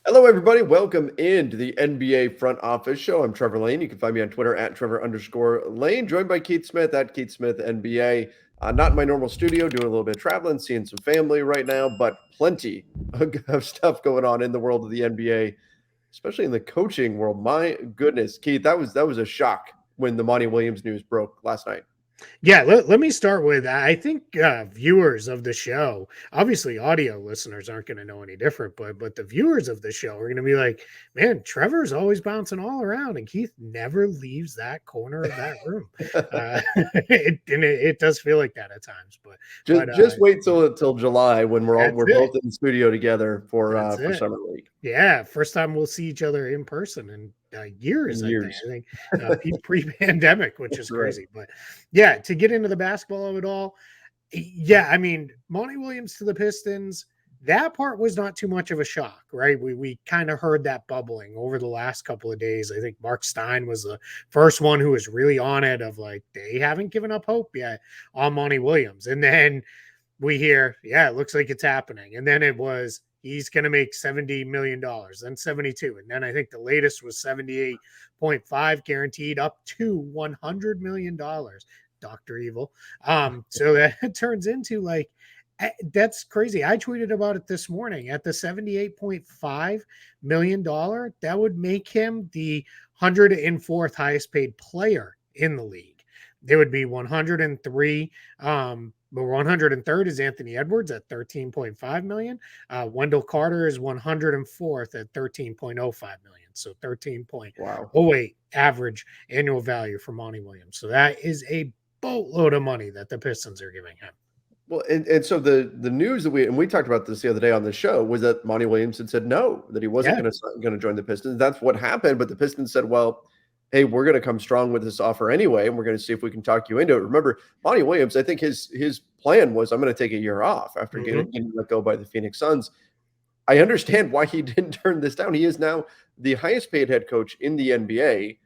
Hello, everybody. Welcome into the NBA Front Office Show. I'm Trevor Lane. You can find me on Twitter at Trevor_Lane, joined by Keith Smith at Keith Smith NBA. Not in my normal studio, doing a little bit of traveling, seeing some family right now, but plenty of stuff going on in the world of the NBA, especially in the coaching world. My goodness, Keith, that was a shock when the Monty Williams news broke last night. Yeah, let me start with I think viewers of the show, obviously audio listeners aren't going to know any different, but the viewers of the show are going to be like, man, Trevor's always bouncing all around, and Keith never leaves that corner of that room. It does feel like that at times, Just wait till July when we're that's it. both in the studio together That's for it. summer league Yeah, first time we'll see each other in person in years. in I think. years. I think pre-pandemic, which is Right. crazy. But yeah, to get into the basketball of it all, yeah, I mean, Monty Williams to the Pistons. That part was not too much of a shock, right? We kind of heard that bubbling over the last couple of days. I think Mark Stein was the first one who was really on it, of like they haven't given up hope yet on Monty Williams, and then we hear, yeah, it looks like it's happening. And then it was, he's going to make $70 million, then 72. And then I think the latest was 78.5 guaranteed up to $100 million. Dr. Evil. So that turns into like, that's crazy. I tweeted about it this morning at the $78.5 million. That would make him the 104th highest paid player in the league. It would be 103. But 103rd is Anthony Edwards at 13.5 million. Wendell Carter is 104th at 13.05 million. So 13.08 Wow. average annual value for Monty Williams. So that is a boatload of money that the Pistons are giving him. Well, and so the news that we talked about this the other day on the show was that Monty Williams had said no, that he wasn't Yeah. going to join the Pistons. That's what happened, but the Pistons said, well, hey, we're going to come strong with this offer anyway, and we're going to see if we can talk you into it. Remember, Monty Williams, I think his plan was, I'm going to take a year off after getting let go by the Phoenix Suns. I understand why he didn't turn this down. He is now the highest paid head coach in the NBA.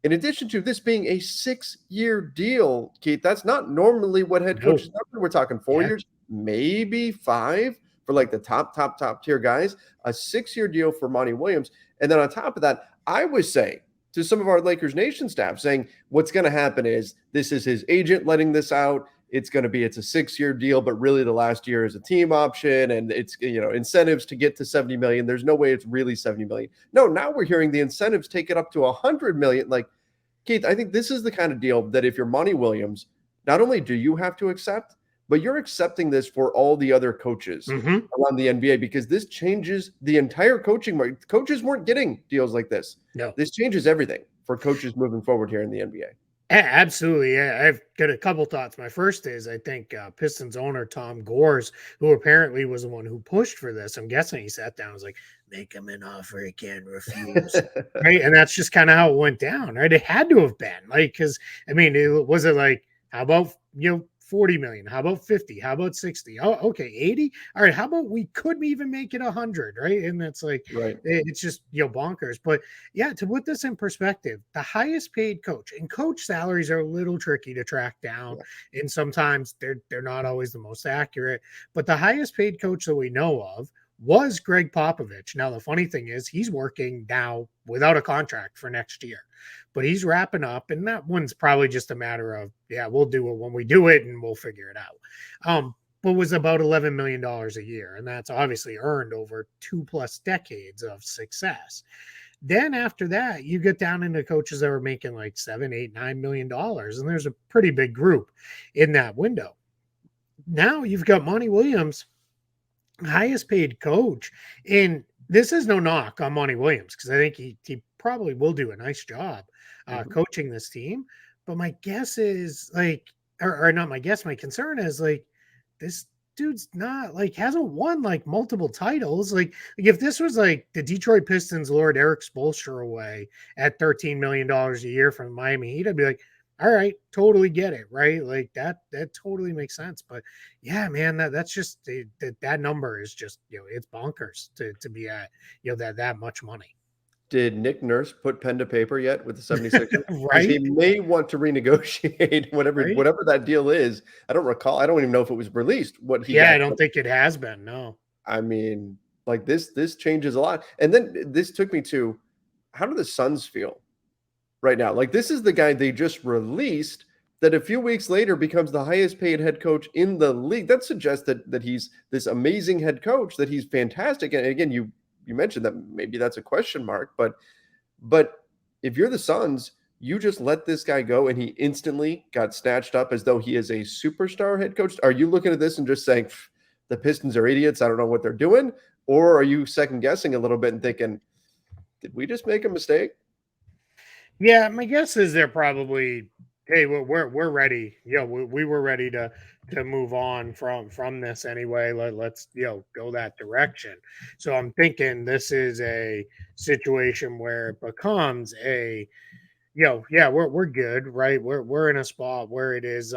In addition to this being a 6-year deal, Keith, that's not normally what head coaches are. We're talking 4 years, maybe 5 for like the top tier guys. A 6-year deal for Monty Williams. And then on top of that, I was saying to some of our Lakers Nation staff, saying what's going to happen is this is his agent letting this out. It's a 6-year deal, but really the last year is a team option, and it's incentives to get to 70 million. There's no way it's really 70 million. No, now we're hearing the incentives take it up to 100 million. Like, Keith, I think this is the kind of deal that if you're Monty Williams, not only do you have to accept, but you're accepting this for all the other coaches around the NBA, because this changes the entire coaching market. Coaches weren't getting deals like this. No. This changes everything for coaches moving forward here in the NBA. Absolutely. I've got a couple thoughts. My first is, I think Pistons owner Tom Gores, who apparently was the one who pushed for this, I'm guessing he sat down and was like, make him an offer he can't refuse. Right. And that's just kind of how it went down. Right. It had to have been like, because I mean, was it like, how about, 40 million? How about 50? How about 60? Oh, okay, 80. All right. How about we couldn't even make it 100? Right. And that's like, Right. it's just, bonkers. But yeah, to put this in perspective, the highest paid coach, and coach salaries are a little tricky to track down. Yeah. And sometimes they're not always the most accurate. But the highest paid coach that we know of was Greg Popovich. Now, the funny thing is he's working now without a contract for next year, but he's wrapping up, and that one's probably just a matter of, yeah, we'll do it when we do it and we'll figure it out. But was about $11 million a year. And that's obviously earned over 2+ decades of success. Then after that, you get down into coaches that were making like $7, $8, $9 million. And there's a pretty big group in that window. Now you've got Monty Williams, highest paid coach. And this is no knock on Monty Williams, because I think he probably will do a nice job coaching this team. But my guess is like, or not my guess, my concern is like, this dude's not like, hasn't won like multiple titles. Like if this was like the Detroit Pistons lured Eric Spoelstra away at $13 million a year from Miami Heat, I'd be like, all right, totally get it, right? Like that totally makes sense. But yeah, man, that's just that number is just, it's bonkers to be at, that much money. Did Nick Nurse put pen to paper yet with the 76ers? Right. He may want to renegotiate whatever that deal is. I don't recall. I don't even know if it was released. I don't think it has been. No. I mean, Like this changes a lot. And then this took me to, how do the Suns feel right now? Like, this is the guy they just released that a few weeks later becomes the highest paid head coach in the league. That suggests that he's this amazing head coach, that he's fantastic. And again, you mentioned that maybe that's a question mark, but if you're the Suns, you just let this guy go and he instantly got snatched up as though he is a superstar head coach. Are you looking at this and just saying the Pistons are idiots, I don't know what they're doing? Or are you second guessing a little bit and thinking, did we just make a mistake? Yeah, my guess is they're probably, hey, we're ready. We were ready to move on from this anyway. Let's go that direction. So I'm thinking this is a situation where it becomes a yeah, we're good, right? We're in a spot where it is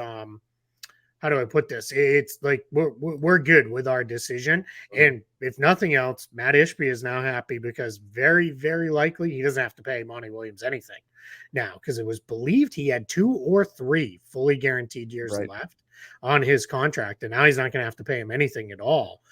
how do I put this? It's like we're good with our decision, and if nothing else, Matt Ishbia is now happy because very, very likely he doesn't have to pay Monty Williams anything now, because it was believed he had 2 or 3 fully guaranteed years left on his contract, and now he's not going to have to pay him anything at all,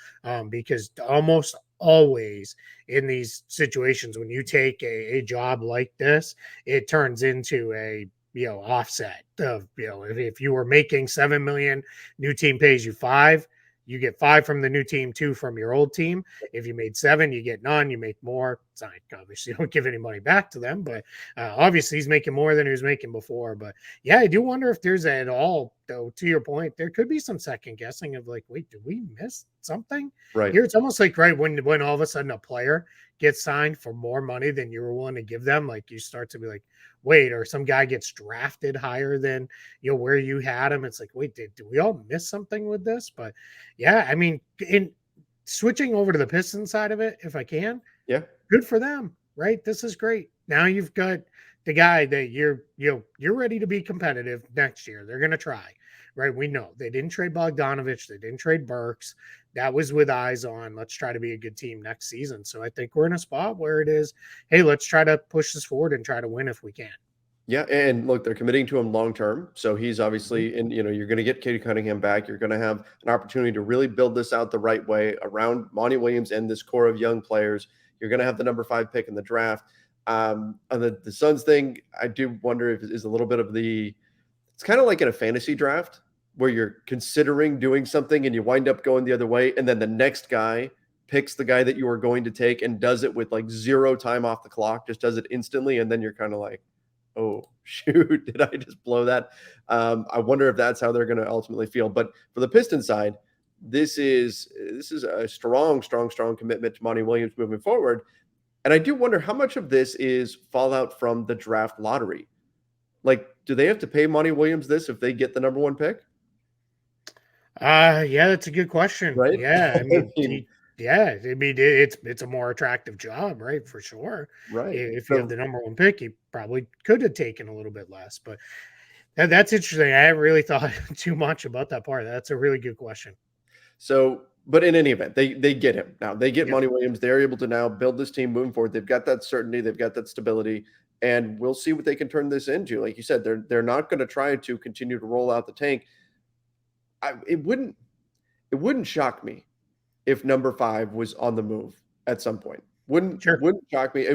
because almost always in these situations when you take a job like this, it turns into a offset of, if you were making 7 million, new team pays you 5, you get 5 from the new team, 2 from your old team. If you made 7, you get none, you make more. It's not, obviously you don't give any money back to them, but obviously he's making more than he was making before. But yeah, I do wonder if there's at all, though, to your point, there could be some second guessing of like, wait, did we miss something here? It's almost like, right, when all of a sudden a player gets signed for more money than you were willing to give them, like you start to be like, wait, or some guy gets drafted higher than where you had him. It's like, wait, did we all miss something with this? But yeah, I mean, in switching over to the Pistons side of it, if I can, good for them, right? This is great. Now you've got the guy that you're ready to be competitive next year. They're gonna try, right? We know they didn't trade Bogdanovich, they didn't trade Burks. That was with eyes on, let's try to be a good team next season. So I think we're in a spot where it is, hey, let's try to push this forward and try to win if we can. Yeah, and look, they're committing to him long term. So he's obviously, and you're going to get Cade Cunningham back. You're going to have an opportunity to really build this out the right way around Monty Williams and this core of young players. You're going to have the number 5 pick in the draft. On the Suns thing, I do wonder if it is a little bit of it's kind of like in a fantasy draft where you're considering doing something and you wind up going the other way, and then the next guy picks the guy that you are going to take and does it with like 0 time off the clock, just does it instantly, and then you're kind of like, oh shoot, did I just blow that? I wonder if that's how they're going to ultimately feel. But for the Pistons side, this is a strong commitment to Monty Williams moving forward. And I do wonder how much of this is fallout from the draft lottery. Like, do they have to pay Monty Williams this if they get the number 1 pick? Yeah, that's a good question. Right? Yeah, I mean, it's a more attractive job, right? For sure. Right. If you have the number 1 pick, you probably could have taken a little bit less, but that's interesting. I haven't really thought too much about that part. That's a really good question. So, but in any event, they get him now. They get Monty Williams. They're able to now build this team moving forward. They've got that certainty. They've got that stability, and we'll see what they can turn this into. Like you said, they're not going to try to continue to roll out the tank. It wouldn't shock me if number 5 was on the move at some point. Wouldn't shock me.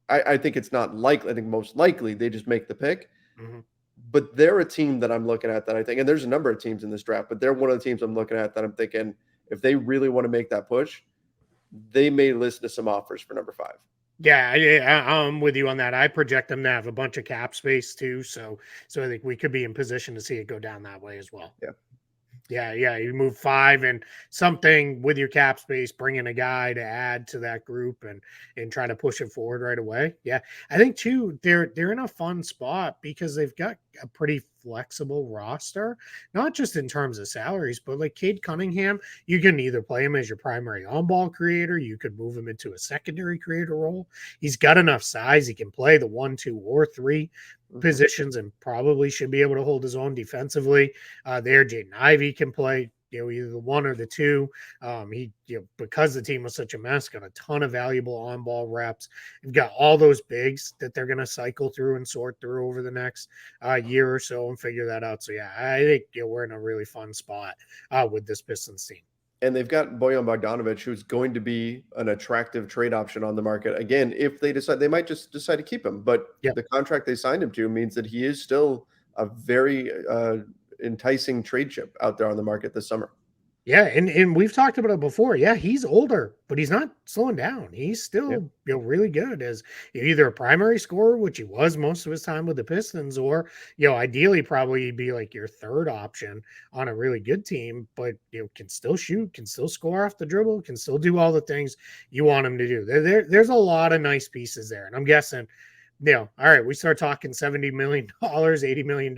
I think it's not likely. I think most likely they just make the pick. Mm-hmm. But they're a team that I'm looking at that I think, and there's a number of teams in this draft, but they're one of the teams I'm looking at that I'm thinking if they really want to make that push, they may listen to some offers for number 5. Yeah, I'm with you on that. I project them to have a bunch of cap space too, so I think we could be in position to see it go down that way as well. Yeah, you move 5 and something with your cap space, bring in a guy to add to that group and try to push it forward right away. Yeah, I think too they're in a fun spot because they've got a pretty flexible roster, not just in terms of salaries, but like Cade Cunningham, you can either play him as your primary on-ball creator, you could move him into a secondary creator role. He's got enough size; he can play the 1, 2, or 3 positions and probably should be able to hold his own defensively. Jaden Ivey can play either the 1 or the 2. He because the team was such a mess, got a ton of valuable on-ball reps. You've got all those bigs that they're going to cycle through and sort through over the next year or so and figure that out. So yeah, I think we're in a really fun spot with this Pistons team. And they've got Bojan Bogdanovic, who's going to be an attractive trade option on the market. Again, if they decide, they might just decide to keep him. But Yeah. the contract they signed him to means that he is still a very enticing trade chip out there on the market this summer. Yeah, and we've talked about it before. Yeah, he's older, but he's not slowing down. He's still really good as either a primary scorer, which he was most of his time with the Pistons, or ideally probably be like your third option on a really good team, but can still shoot, can still score off the dribble, can still do all the things you want him to do. There's a lot of nice pieces there, and I'm guessing. All right, we start talking $70 million, $80 million,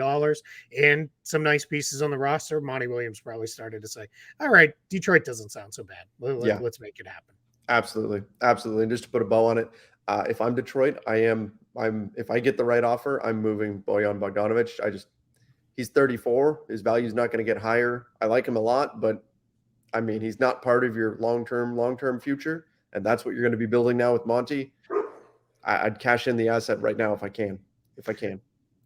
and some nice pieces on the roster. Monty Williams probably started to say, all right, Detroit doesn't sound so bad. Let's make it happen. Absolutely. Absolutely. And just to put a bow on it, if I'm Detroit, if I get the right offer, I'm moving Bojan Bogdanovic. He's 34. His value is not going to get higher. I like him a lot, but I mean, he's not part of your long-term future. And that's what you're going to be building now with Monty. I'd cash in the asset right now if I can.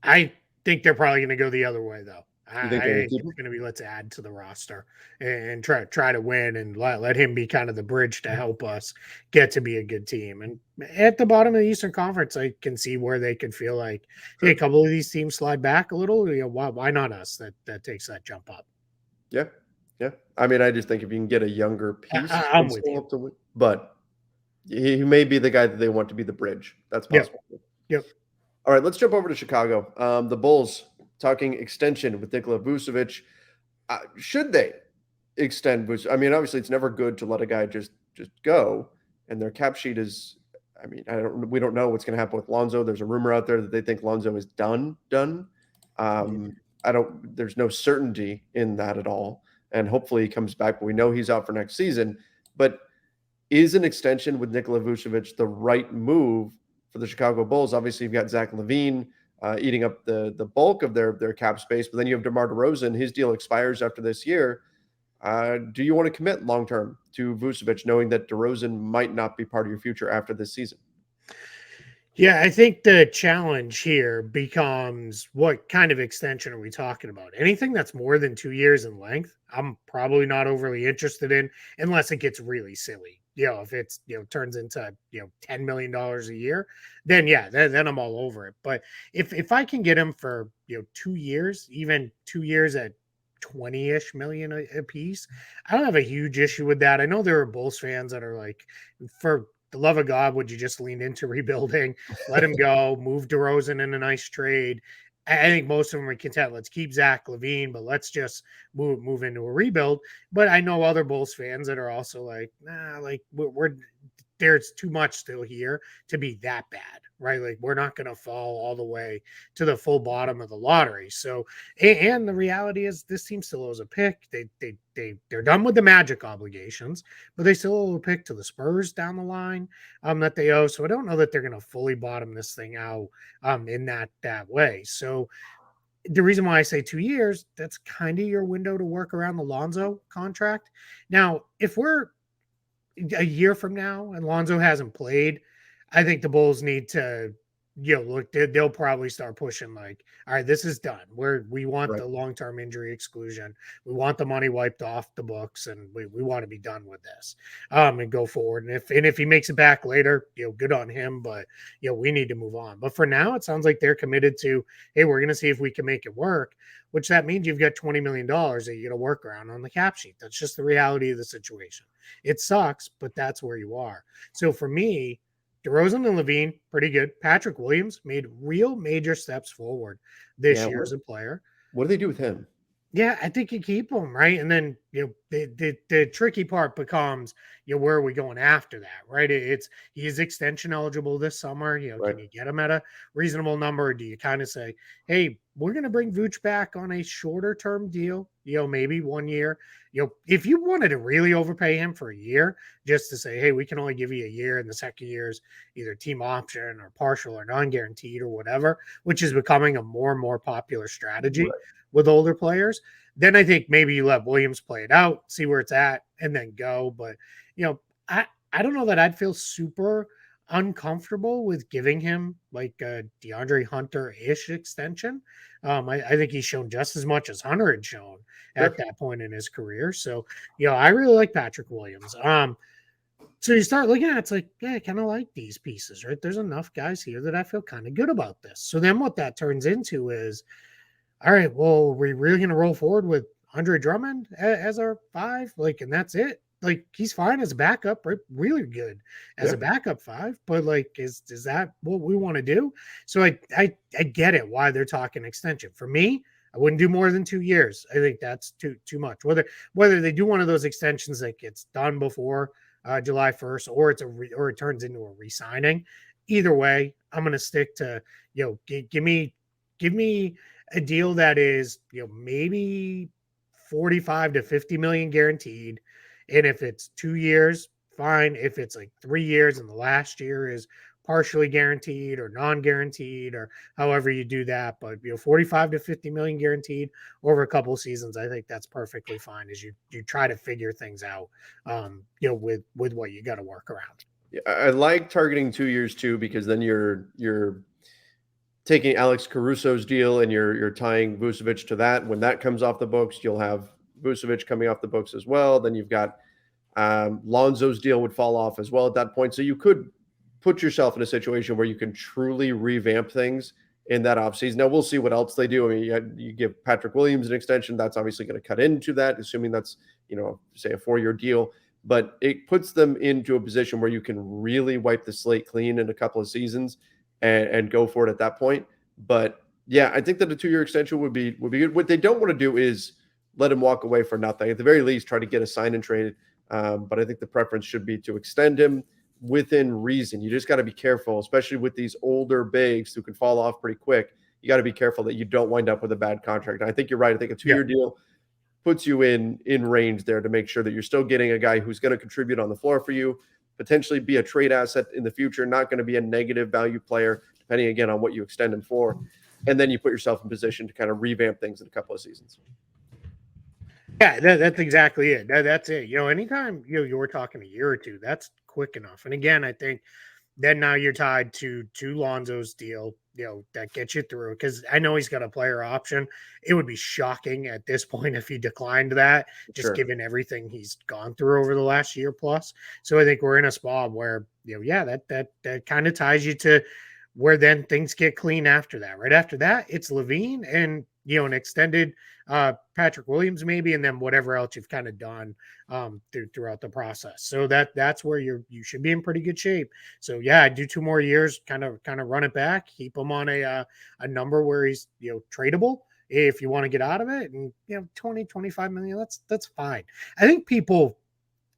I think they're probably going to go the other way, though. I think it's going to be let's add to the roster and try to win and let him be kind of the bridge to help us get to be a good team. And at the bottom of the Eastern Conference, I can see where they could feel like, hey, a couple of these teams slide back a little. Why not us? That takes that jump up. Yeah. I mean, I just think if you can get a younger piece, I'm with you. But he may be the guy that they want to be the bridge. That's possible. Yep. All right, let's jump over to Chicago. The Bulls talking extension with Nikola Vucevic. Should they extend Vucevic? I mean, obviously, it's never good to let a guy just go. And their cap sheet is, I mean, we don't know what's going to happen with Lonzo. There's a rumor out there that they think Lonzo is done. There's no certainty in that at all. And hopefully he comes back, but we know he's out for next season. But is an extension with Nikola Vucevic the right move for the Chicago Bulls? Obviously, you've got Zach LaVine eating up the bulk of their cap space, but then you have DeMar DeRozan. His deal expires after this year. Do you want to commit long-term to Vucevic, knowing that DeRozan might not be part of your future after this season? Yeah, I think the challenge here becomes what kind of extension are we talking about? Anything that's more than 2 years in length, I'm probably not overly interested in unless it gets really silly. If it's, turns into, $10 million a year, then then I'm all over it. But if I can get him for, 2 years, even 2 years at 20-ish million a piece, I don't have a huge issue with that. I know there are Bulls fans that are like, for the love of God, would you just lean into rebuilding, let him go, move DeRozan in a nice trade? I think most of them are content. Let's keep Zach LaVine, but let's just move into a rebuild. But I know other Bulls fans that are also like, nah, like we're there's too much still here to be that bad, right? Like we're not going to fall all the way to the full bottom of the lottery. So, and the reality is this team still owes a pick. They're done with the Magic obligations, but they still owe a pick to the Spurs down the line that they owe. So I don't know that they're going to fully bottom this thing out in that way. So the reason why I say 2 years, that's kind of your window to work around the Lonzo contract. Now, if we're a year from now and Lonzo hasn't played, I think the Bulls need to, look, they'll probably start pushing like, all right, this is done. We want the long-term injury exclusion. We want the money wiped off the books, and we want to be done with this and go forward. And if he makes it back later, good on him, but we need to move on. But for now, it sounds like they're committed to, hey, we're going to see if we can make it work, which that means you've got $20 million that you got to work around on the cap sheet. That's just the reality of the situation. It sucks, but that's where you are. So for me, DeRozan and LaVine, pretty good. Patrick Williams made real major steps forward this year as a player. What do they do with him? Yeah, I think you keep him, right? And then the tricky part becomes where are we going after that, right? He is extension eligible this summer. Can you get him at a reasonable number? Or do you kind of say, hey, we're going to bring Vooch back on a shorter term deal, maybe 1 year. If you wanted to really overpay him for a year, just to say, hey, we can only give you a year, and the second year is either team option or partial or non-guaranteed or whatever, which is becoming a more and more popular strategy with older players, then I think maybe you let Williams play it out, see where it's at, and then go. But, I don't know that I'd feel super uncomfortable with giving him like a DeAndre Hunter-ish extension. I think he's shown just as much as Hunter had shown at Sure. that point in his career. So, I really like Patrick Williams. So you start looking at it, it's like, yeah, I kind of like these pieces, right? There's enough guys here that I feel kind of good about this. So then what that turns into is, all right, well, we're really going to roll forward with Andre Drummond as our 5, like, and that's it. Like, he's fine as a backup, right? Really good as a backup 5, but like, is that what we want to do? So I get it why they're talking extension. For me, I wouldn't do more than 2 years. I think that's too much. Whether they do one of those extensions that gets done before July 1st, or or it turns into a re-signing. Either way, I'm going to stick to, give me a deal that is, maybe 45 to 50 million guaranteed. And if it's 2 years, fine. If it's like 3 years and the last year is partially guaranteed or non-guaranteed, or however you do that, but 45 to 50 million guaranteed over a couple of seasons, I think that's perfectly fine as you try to figure things out, with what you got to work around. Yeah, I like targeting 2 years too, because then you're taking Alex Caruso's deal and you're tying Vucevic to that. When that comes off the books, you'll have Vucevic coming off the books as well. Then you've got Lonzo's deal would fall off as well at that point. So you could put yourself in a situation where you can truly revamp things in that offseason. Now we'll see what else they do. I mean, you give Patrick Williams an extension, that's obviously going to cut into that, assuming that's, say a 4-year deal. But it puts them into a position where you can really wipe the slate clean in a couple of seasons and go for it at that point. But yeah, I think that a 2-year extension would be good. What they don't want to do is let him walk away for nothing. At the very least, try to get a sign and trade. But I think the preference should be to extend him within reason. You just got to be careful, especially with these older bigs who can fall off pretty quick. You got to be careful that you don't wind up with a bad contract. And I think you're right. I think a 2-year deal puts you in range there to make sure that you're still getting a guy who's going to contribute on the floor for you, potentially be a trade asset in the future, not going to be a negative value player, depending again on what you extend him for. And then you put yourself in position to kind of revamp things in a couple of seasons. Yeah, that's exactly it. That's it. Anytime you were talking a year or two, that's quick enough. And again, I think then now you're tied to Lonzo's deal, that gets you through. Because I know he's got a player option. It would be shocking at this point if he declined that, just given everything he's gone through over the last year plus. So I think we're in a spot where, that kind of ties you to where then things get clean after that. Right after that, it's Levine and an extended Patrick Williams maybe, and then whatever else you've kind of done throughout the process. So that's where you should be in pretty good shape. So yeah, I do 2 more years, kind of run it back, keep him on a number where he's tradable if you want to get out of it, and 20, 25 million, that's fine. I think people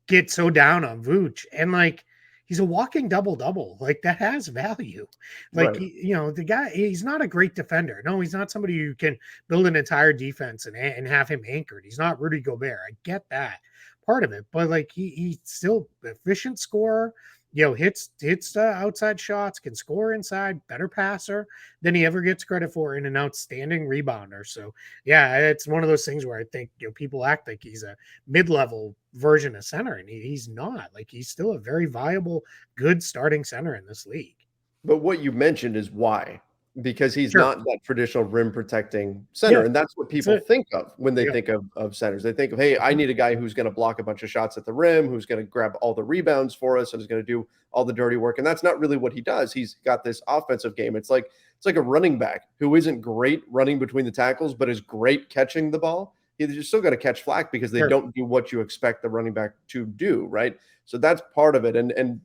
get so down on Vooch, and like, he's a walking double-double. Like, that has value. Like, right. The guy, he's not a great defender. No, he's not somebody who can build an entire defense and have him anchored. He's not Rudy Gobert. I get that part of it. But, like, he's still efficient scorer, hits outside shots, can score inside, better passer than he ever gets credit for, and an outstanding rebounder. So, yeah, it's one of those things where I think, people act like he's a mid-level version of center, and he's not. Like, he's still a very viable, good starting center in this league. But what you mentioned is why. Because he's not that traditional rim protecting center. And that's what people think of when they think of centers. They think of, hey, I need a guy who's going to block a bunch of shots at the rim, who's going to grab all the rebounds for us, and is going to do all the dirty work. And that's not really what he does. He's got this offensive game. It's like a running back who isn't great running between the tackles, but is great catching the ball. You're still going to catch flack because they don't do what you expect the running back to do, right? So that's part of it. And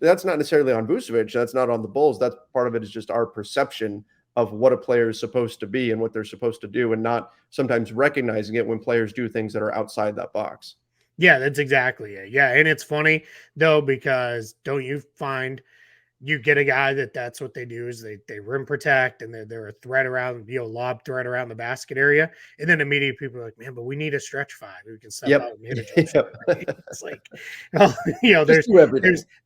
that's not necessarily on Vucevic. That's not on the Bulls. That's part of it is just our perception of what a player is supposed to be and what they're supposed to do, and not sometimes recognizing it when players do things that are outside that box. Yeah, that's exactly it. Yeah, and it's funny, though, because don't you find you get a guy that's what they do is they rim protect, and they're a threat around, lob threat around the basket area. And then immediately people are like, man, but we need a stretch 5 who can step out and hit it. Right? It's like,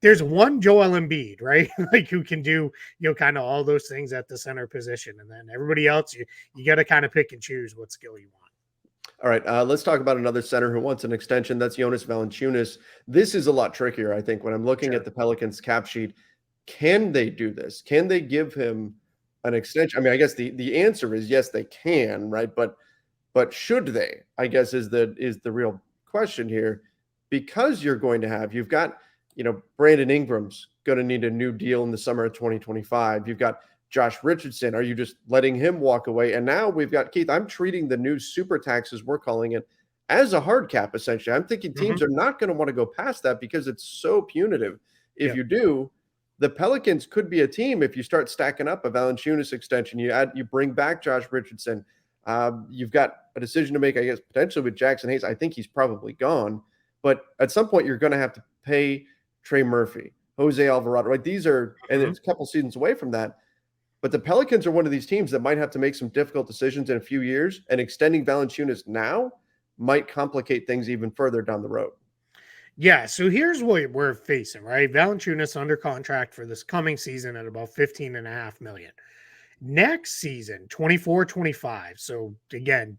there's one Joel Embiid, right? Like, who can do, kind of all those things at the center position. And then everybody else, you got to kind of pick and choose what skill you want. All right, let's talk about another center who wants an extension. That's Jonas Valanciunas. This is a lot trickier, I think, when I'm looking at the Pelicans cap sheet. can they do this? Can they give him an extension? I mean, I guess the answer is yes, they can, right? But should they? I guess is the real question here, because you've got, Brandon Ingram's going to need a new deal in the summer of 2025. You've got Josh Richardson. Are you just letting him walk away? And now we've got Keith. I'm treating the new super taxes, we're calling it, as a hard cap, essentially. I'm thinking teams are not going to want to go past that because it's so punitive. If you do, the Pelicans could be a team if you start stacking up a Valanciunas extension. You bring back Josh Richardson. You've got a decision to make, I guess, potentially with Jackson Hayes. I think he's probably gone. But at some point, you're going to have to pay Trey Murphy, Jose Alvarado. Right? These are, and it's a couple seasons away from that. But the Pelicans are one of these teams that might have to make some difficult decisions in a few years, and extending Valanciunas now might complicate things even further down the road. Yeah, so here's what we're facing, right? Valanciunas under contract for this coming season at about $15.5 million. Next season, 24-25. So again,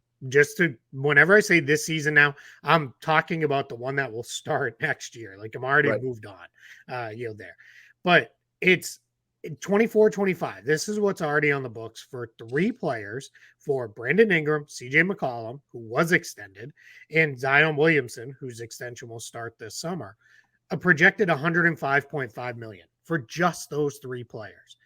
whenever I say this season now, I'm talking about the one that will start next year. Like I'm already moved on, there. But it's 24-25. This is what's already on the books for 3 players, for Brandon Ingram, CJ McCollum, who was extended, and Zion Williamson, whose extension will start this summer. A projected $105.5 million for just those 3 players.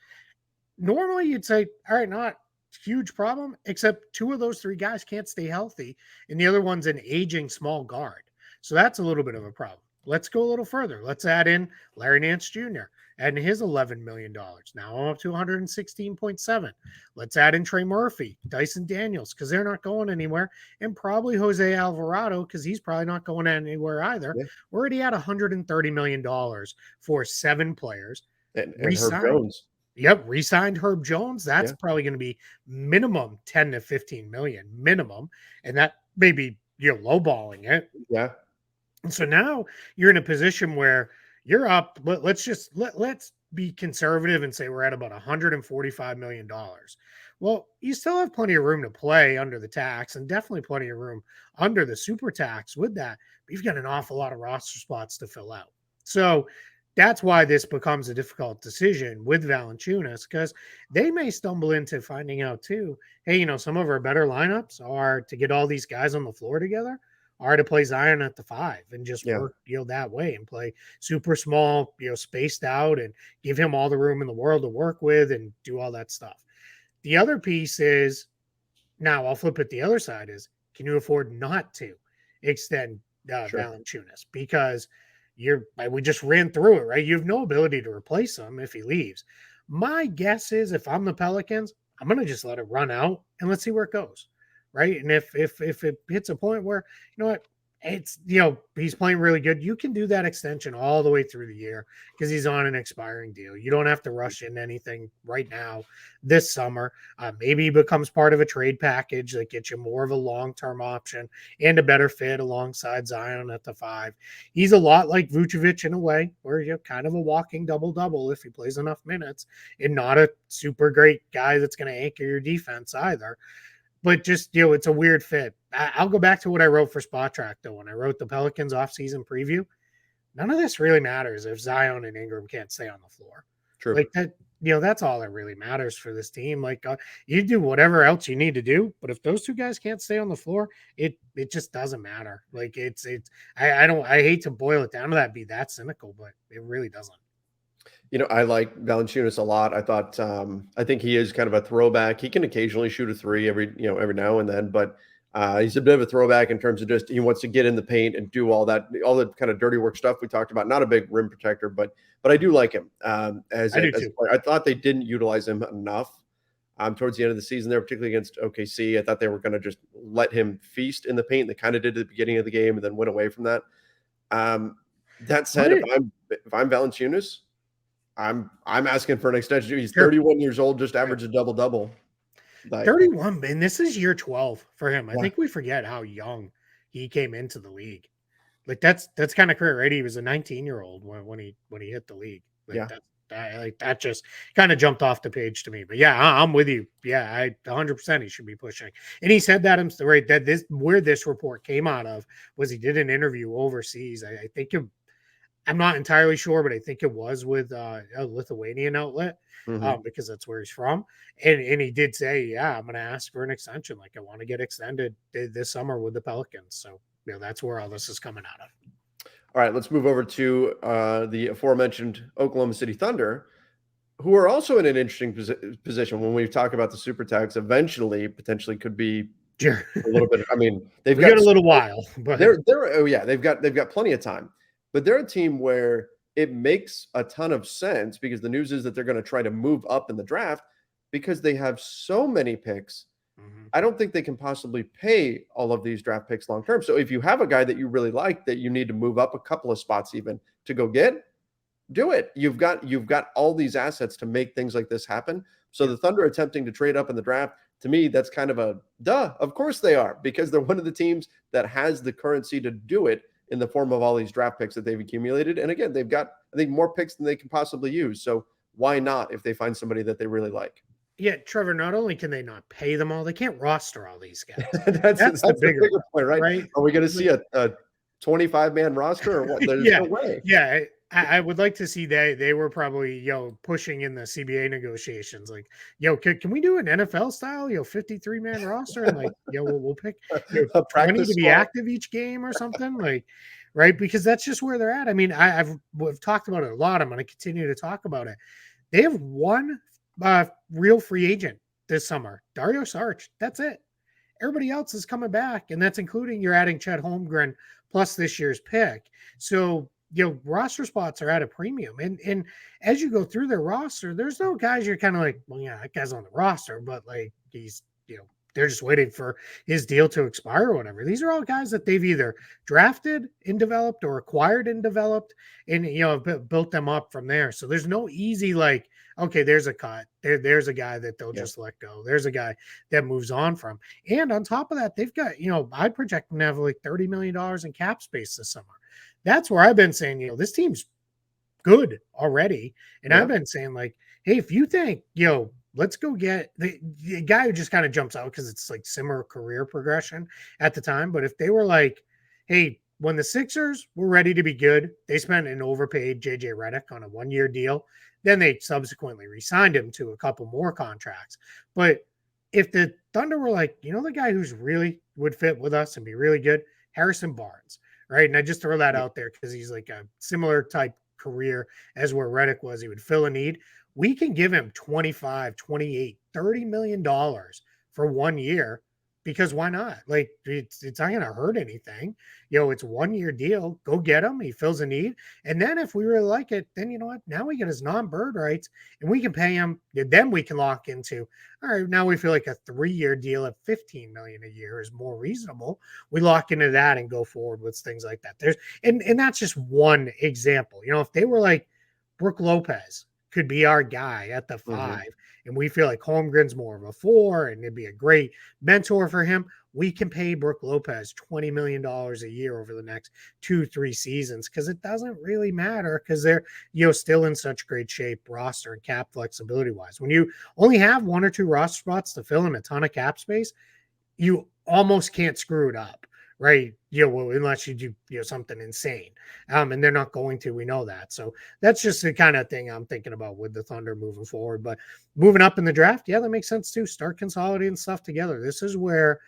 Normally you'd say, all right, not a huge problem, except 2 of those 3 guys can't stay healthy, and the other one's an aging small guard. So that's a little bit of a problem. Let's go a little further. Let's add in Larry Nance Jr., adding his $11 million. Now I'm up to 116.7. Let's add in Trey Murphy, Dyson Daniels, because they're not going anywhere, and probably Jose Alvarado, because he's probably not going anywhere either. Yeah. We're already at $130 million for 7 players. And Herb Jones. Yep, re-signed Herb Jones. That's probably going to be minimum 10 to 15 million minimum, and that may be lowballing it. Yeah. And so now you're in a position where you're up. Let's be conservative and say we're at about $145 million. Well, you still have plenty of room to play under the tax, and definitely plenty of room under the super tax with that. But you've got an awful lot of roster spots to fill out. So that's why this becomes a difficult decision with Valanciunas, because they may stumble into finding out too, hey, some of our better lineups are to get all these guys on the floor together, are to play Zion at the 5 and just work, that way, and play super small, spaced out, and give him all the room in the world to work with and do all that stuff. The other piece is, now I'll flip it the other side, is can you afford not to extend Valanciunas? Because we just ran through it, right? You have no ability to replace him if he leaves. My guess is if I'm the Pelicans, I'm going to just let it run out and let's see where it goes, right? And if it hits a point where, it's, he's playing really good, you can do that extension all the way through the year because he's on an expiring deal. You don't have to rush in anything right now this summer. Maybe he becomes part of a trade package that gets you more of a long-term option and a better fit alongside Zion at the 5. He's a lot like Vucevic in a way, where you're kind of a walking double-double if he plays enough minutes, and not a super great guy that's going to anchor your defense either. But just, it's a weird fit. I'll go back to what I wrote for Spot Track, though. When I wrote the Pelicans offseason preview, none of this really matters if Zion and Ingram can't stay on the floor. True. Like that, that's all that really matters for this team. Like you do whatever else you need to do, but if those 2 guys can't stay on the floor, it just doesn't matter. Like I hate to boil it down to that, be that cynical, but it really doesn't. I like Valanciunas a lot. I think he is kind of a throwback. He can occasionally shoot a 3 every now and then, but he's a bit of a throwback in terms of just he wants to get in the paint and do all the kind of dirty work stuff we talked about. Not a big rim protector, but I do like him as a player. I thought they didn't utilize him enough towards the end of the season there, particularly against OKC. I thought they were going to just let him feast in the paint. They kind of did at the beginning of the game and then went away from that. That said, if I'm Valanciunas, I'm asking for an extension. He's 31 years old, just averaged a double-double. 31, and this is year 12 for him. I think we forget how young he came into the league. Like that's kind of crazy, right? He was a 19-year-old when he hit the league. That just kind of jumped off the page to me. But yeah, I'm with you. Yeah, 100% he should be pushing. And he said that right, that where this report came out of was he did an interview overseas. I think I'm not entirely sure, but I think it was with a Lithuanian outlet Mhm. because that's where he's from. And he did say, yeah, I'm going to ask for an extension. Like I want to get extended this summer with the Pelicans. So, that's where all this is coming out of. All right, let's move over to the aforementioned Oklahoma City Thunder, who are also in an interesting position when we talk about the super tags. Eventually, potentially could be Sure. a little bit. I mean, they've We got got a little while, but they're oh yeah, they've got plenty of time, but they're a team where it makes a ton of sense because the news is that they're going to try to move up in the draft because they have so many picks. Mhm. I don't think they can possibly pay all of these draft picks long term. So if you have a guy that you really like that you need to move up a couple of spots even to go get, do it. You've got all these assets to make things like this happen. So Yeah. the Thunder attempting to trade up in the draft, to me, that's kind of a duh. Of course they are, because they're one of the teams that has the currency to do it in the form of all these draft picks that they've accumulated. And again, they've got, I think, more picks than they can possibly use. So why not if they find somebody that they really like? Yeah, Trevor, not only can they not pay them all, they can't roster all these guys. That's That's the the bigger bigger point, right? right? Are we going to Like, see a 25-man roster or what? There's yeah, no way. yeah. I would like to see they were probably pushing in the CBA negotiations like can we do an NFL style 53-man roster and like we'll pick A 20 practice to be squad. active each game or something like right because that's just where they're at. I mean we've talked about it a lot. I'm going to continue to talk about it. They have one real free agent this summer, Dario Saric. That's it. Everybody else is coming back, and that's including you're adding Chet Holmgren plus this year's pick. So roster spots are at a premium, and as you go through their roster, there's no guys you're kind of like, well, yeah, that guy's on the roster, but like he's they're just waiting for his deal to expire or whatever. These are all guys that they've either drafted and developed or acquired and developed, and built them up from there. So there's no easy like, okay, there's a cut. There's a guy that they'll Yeah. just let go. There's a guy that moves on from. And on top of that, they've got, I project them to have like $30 million in cap space this summer. That's where I've been saying, this team's good already. And Yeah. I've been saying, like, hey, if you think, let's go get the guy who just kind of jumps out because it's like similar career progression at the time. But if they were like, hey, when the Sixers were ready to be good, they spent an overpaid JJ Redick on a 1-year deal. Then they subsequently re-signed him to a couple more contracts. But if the Thunder were like, the guy who's really would fit with us and be really good, Harrison Barnes, right? And I just throw that out there because he's like a similar type career as where Redick was. He would fill a need. We can give him 25, 28, $30 million for 1 year because why not? Like it's not going to hurt anything. It's a 1-year deal. Go get him. He fills a need. And then if we really like it, then you know what? Now we get his non-bird rights and we can pay him. Then we can lock into, all right, now we feel like a 3-year deal at $15 million a year is more reasonable. We lock into that and go forward with things like that. There's and that's just one example. If they were like Brooke Lopez could be our guy at the 5, and we feel like Holmgren's more of a 4, and it'd be a great mentor for him. We can pay Brooke Lopez $20 million a year over the next 2-3 seasons because it doesn't really matter because they're still in such great shape, roster and cap flexibility wise. When you only have 1 or 2 roster spots to fill in a ton of cap space, you almost can't screw it up, right? Unless you do something insane, and they're not going to. We know that, so that's just the kind of thing I'm thinking about with the Thunder moving forward. But moving up in the draft, yeah, that makes sense too. Start consolidating stuff together. This is where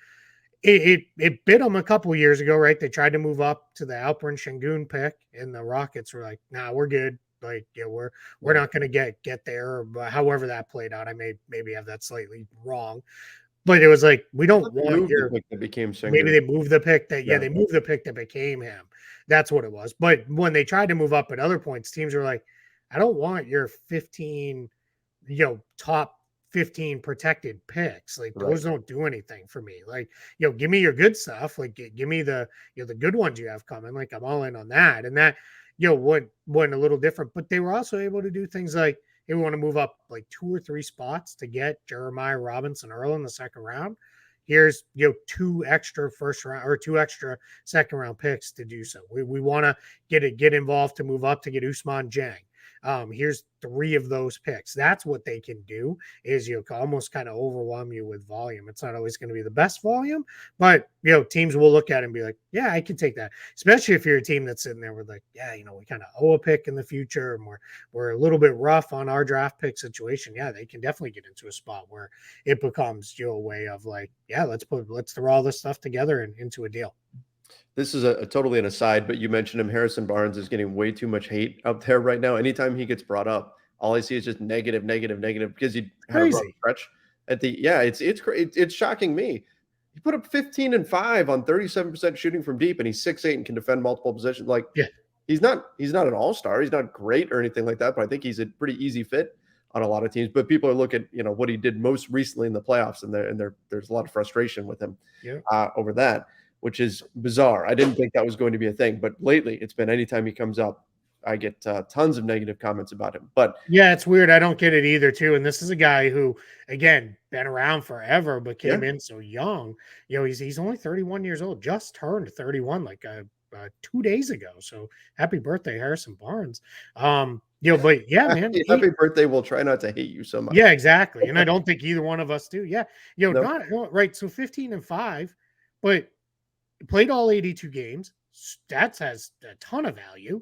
it bit them a couple years ago, right? They tried to move up to the Alperen Şengün pick, and the Rockets were like, "Nah, we're good." Like, we're not going to get there. But however that played out, I maybe have that slightly wrong. But it was like, we don't want your The pick that became maybe Sengun. they moved the pick that Yeah. they moved the pick that became him. That's what it was. But when they tried to move up at other points, teams were like, I don't want your 15, top 15 protected picks. Like those don't do anything for me. Like, give me your good stuff. Like give me the the good ones you have coming. Like I'm all in on that. And that, went a little different. But they were also able to do things like, hey, we want to move up like 2 or 3 spots to get Jeremiah Robinson Earl in the second round. Here's 2 extra first round or 2 extra second round picks to do so. We want to get involved to move up to get Ousmane Dieng. Here's 3 of those picks. That's what they can do, is almost kind of overwhelm you with volume. It's not always going to be the best volume, but teams will look at it and be like, yeah, I can take that. Especially if you're a team that's sitting there with like, yeah, we kind of owe a pick in the future, and we're a little bit rough on our draft pick situation. Yeah, they can definitely get into a spot where it becomes a way of like, yeah, let's throw all this stuff together and into a deal. This is a totally an aside, but you mentioned him. Harrison Barnes is getting way too much hate out there right now. Anytime he gets brought up, all I see is just negative, negative, negative, because he had a rough stretch at the, it's shocking me. He put up 15 and 5 on 37% shooting from deep, and he's 6'8" and can defend multiple positions. Like, yeah, he's not an all-star. He's not great or anything like that, but I think he's a pretty easy fit on a lot of teams. But people are looking, what he did most recently in the playoffs, and there's a lot of frustration with him over that, which is bizarre. I didn't think that was going to be a thing, but lately it's been anytime he comes up, I get tons of negative comments about him. But yeah, it's weird. I don't get it either, too. And this is a guy who, again, been around forever, but came in so young. He's only 31 years old, just turned 31 like 2 days ago. So happy birthday, Harrison Barnes. But yeah, man. Happy birthday. We'll try not to hate you so much. Yeah, exactly. And I don't think either one of us do. Yeah. Not right. So 15 and 5, but played all 82 games. Stats has a ton of value.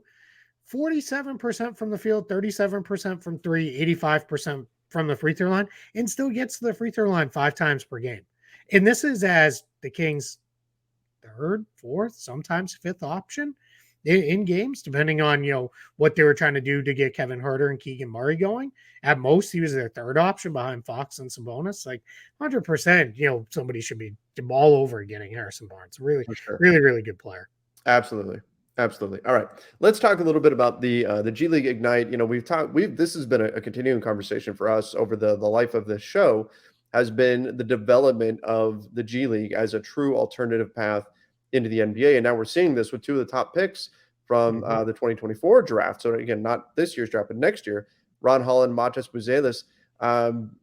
47% from the field, 37% from 3, 85% from the free throw line, and still gets to the free throw line 5 times per game. And this is as the Kings' 3rd, 4th, sometimes 5th option in games, depending on what they were trying to do to get Kevin Huerter and Keegan Murray going. At most, he was their 3rd option behind Fox and Sabonis. Like 100%, somebody should be all over getting Harrison Barnes. Really, really, really good player. Absolutely. All right, let's talk a little bit about the GLeague Ignite. This has been a continuing conversation for us over the life of this show, has been the development of the G League as a true alternative path into the NBA. And now we're seeing this with 2 of the top picks from the 2024 draft. So again, not this year's draft, but next year, Ron Holland, Matas Buzelis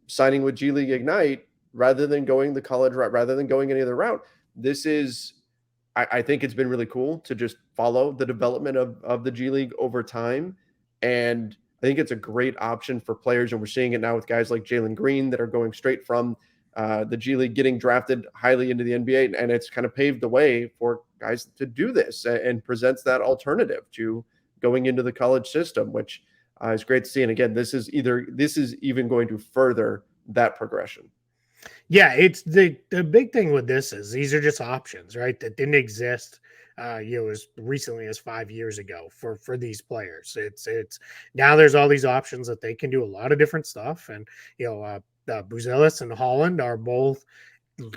signing with GLeague Ignite rather than going the college route, rather than going any other route. This is, I think it's been really cool to just follow the development of the G League over time. And I think it's a great option for players. And we're seeing it now with guys like Jalen Green that are going straight from the G League, getting drafted highly into the NBA. And it's kind of paved the way for guys to do this and presents that alternative to going into the college system, which is great to see. And again, this is even going to further that progression. Yeah, it's the big thing with this is these are just options, right? That didn't exist, as recently as 5 years ago for these players. It's now there's all these options that they can do a lot of different stuff, and Buzelis and Holland are both.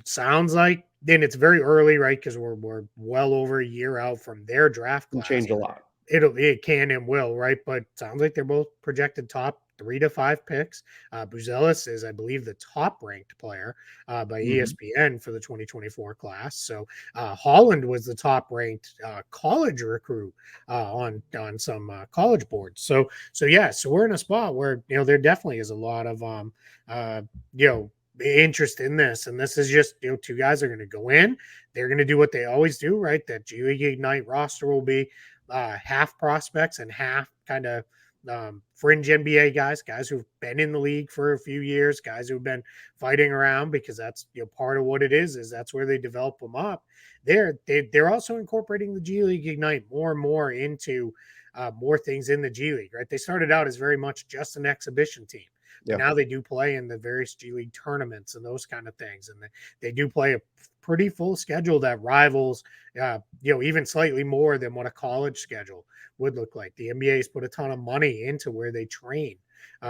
Sounds like then it's very early, right? Because we're well over a year out from their draft class. Can change a lot. It can and will, right? But sounds like they're both projected top 3 to 5 picks. Buzelis is, I believe, the top-ranked player by ESPN for the 2024 class. So Holland was the top-ranked college recruit on some college boards. So we're in a spot where there definitely is a lot of interest in this, and this is just 2 guys are going to go in. They're going to do what they always do, right? That GLeague Ignite roster will be half prospects and half kind of fringe NBA guys who've been in the league for a few years, guys who've been fighting around, because that's part of what it is that's where they develop them up. They're also incorporating the GLeague Ignite more and more into more things in the G League, right? They started out as very much just an exhibition team. Yeah. Now they do play in the various G League tournaments and those kind of things. And they do play a pretty full schedule that rivals, even slightly more than what a college schedule would look like. The NBA has put a ton of money into where they train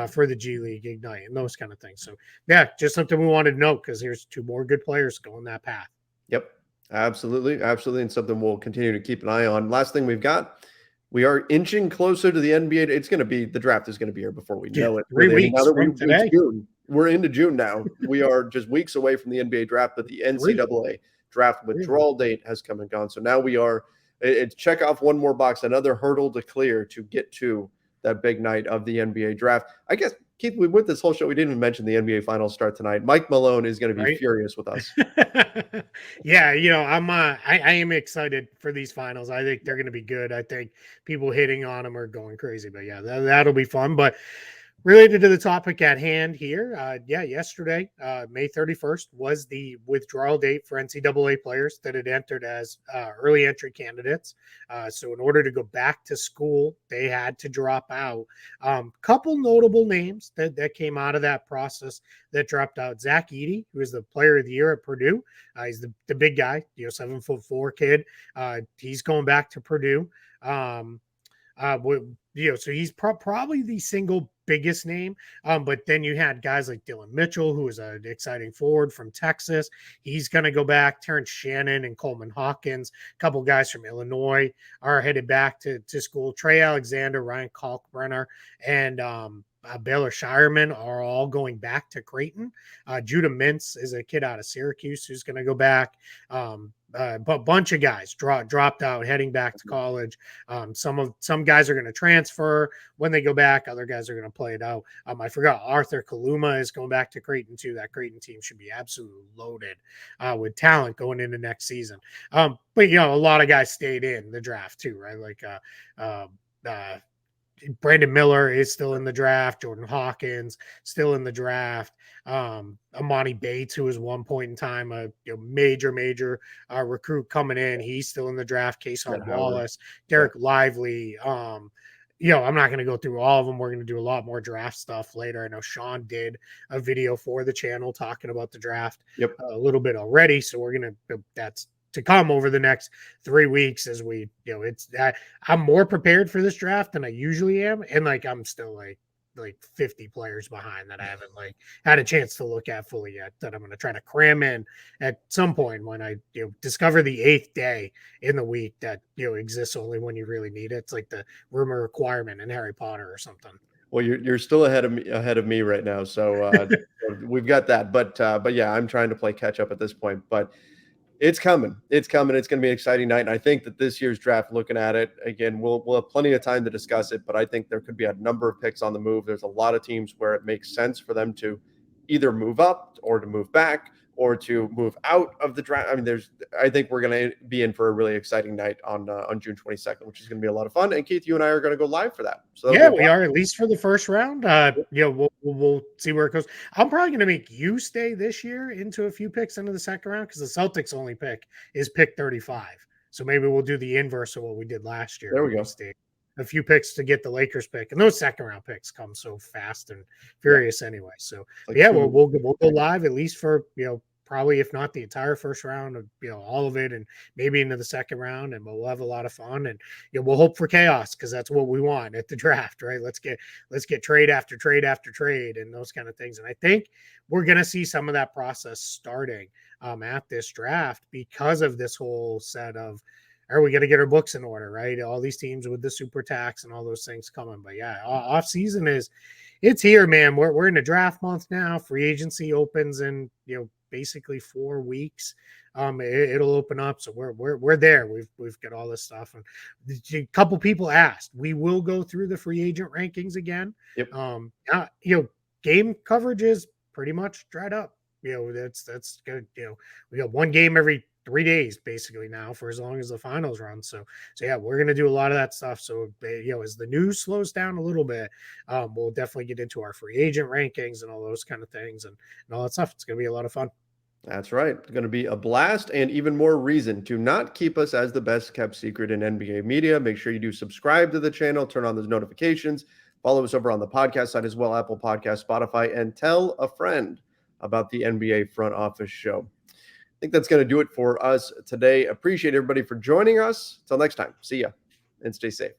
for the G League Ignite and those kind of things. So yeah, just something we wanted to note, because here's 2 more good players going that path. Yep, absolutely. And something we'll continue to keep an eye on. Last thing we've got, we are inching closer to the NBA. It's going to be, the draft is going to be here before we know it. 3 weeks from today. We're into June now. We are just weeks away from the NBA draft, but the NCAA draft withdrawal date has come and gone. So now we are, it's check off one more box, another hurdle to clear to get to that big night of the NBA draft. I guess Keith, we went this whole show. We didn't even mention the NBA Finals start tonight. Mike Malone is going to be furious with us. Yeah, I am excited for these finals. I think they're going to be good. I think people hitting on them are going crazy, but yeah, that'll be fun. But related to the topic at hand here, yesterday, May 31st, was the withdrawal date for NCAA players that had entered as early entry candidates. So in order to go back to school, they had to drop out. Couple notable names that came out of that process that dropped out. Zach Edey, who is the player of the year at Purdue. He's the big guy, 7'4" kid. He's going back to Purdue. So he's probably the single biggest name. But then you had guys like Dylan Mitchell, who is an exciting forward from Texas. He's going to go back. Terrence Shannon and Coleman Hawkins, a couple guys from Illinois are headed back to school. Trey Alexander, Ryan Kalkbrenner, and Baylor Shireman are all going back to Creighton. Judah Mintz is a kid out of Syracuse who's going to go back. But a bunch of guys dropped out, heading back to college. Some guys are going to transfer when they go back. Other guys are going to play it out. I forgot Arthur Kaluma is going back to Creighton too. That Creighton team should be absolutely loaded with talent going into next season. But a lot of guys stayed in the draft too, right? Like Brandon Miller is still in the draft. Jordan Hawkins still in the draft. Amani Bates, who was one point in time a major recruit coming in, he's still in the draft. Kason Wallace, Derek Lively. I'm not going to go through all of them. We're going to do a lot more draft stuff later. I know Sean did a video for the channel talking about the draft a little bit already. So that's to come over the next 3 weeks as we, it's that I'm more prepared for this draft than I usually am. And I'm still like 50 players behind that I haven't had a chance to look at fully yet, that I'm going to try to cram in at some point when I discover the 8th day in the week that exists only when you really need it. It's like the rumor requirement in Harry Potter or something. Well, you're still ahead of me right now, so we've got that. But yeah, I'm trying to play catch up at this point. But it's coming. It's going to be an exciting night. And I think that this year's draft, looking at it, again, we'll have plenty of time to discuss it, but I think there could be a number of picks on the move. There's a lot of teams where it makes sense for them to either move up or to move back or to move out of the draft. I mean, I think we're going to be in for a really exciting night on June 22nd, which is going to be a lot of fun. And Keith, you and I are going to go live for that. So yeah, we are, at least for the first round. We'll see where it goes. I'm probably going to make you stay this year into a few picks into the second round, because the Celtics only pick is pick 35. So maybe we'll do the inverse of what we did last year. There we go. Stay a few picks to get the Lakers pick, and those second round picks come so fast and furious anyway. So we'll go live at least for probably, if not the entire first round of all of it, and maybe into the second round, and we'll have a lot of fun, and we'll hope for chaos, because that's what we want at the draft, right? Let's get trade after trade after trade and those kind of things. And I think we're going to see some of that process starting at this draft, because of this whole set of, are we going to get our books in order, right? All these teams with the super tax and all those things coming. But yeah, off season it's here, man. We're in a draft month now. Free agency opens in basically 4 weeks. It'll open up, so we're there. We've got all this stuff, and a couple people asked. We will go through the free agent rankings again. Game coverage is pretty much dried up. That's good. We got one game every 3 days basically now for as long as the finals run. So yeah, we're going to do a lot of that stuff. So, as the news slows down a little bit, we'll definitely get into our free agent rankings and all those kind of things and all that stuff. It's going to be a lot of fun. That's right. It's going to be a blast, and even more reason to not keep us as the best kept secret in NBA media. Make sure you do subscribe to the channel, turn on those notifications, follow us over on the podcast side as well, Apple Podcasts, Spotify, and tell a friend about the NBA Front Office Show. I think that's going to do it for us today. Appreciate everybody for joining us. Until next time, see ya and stay safe.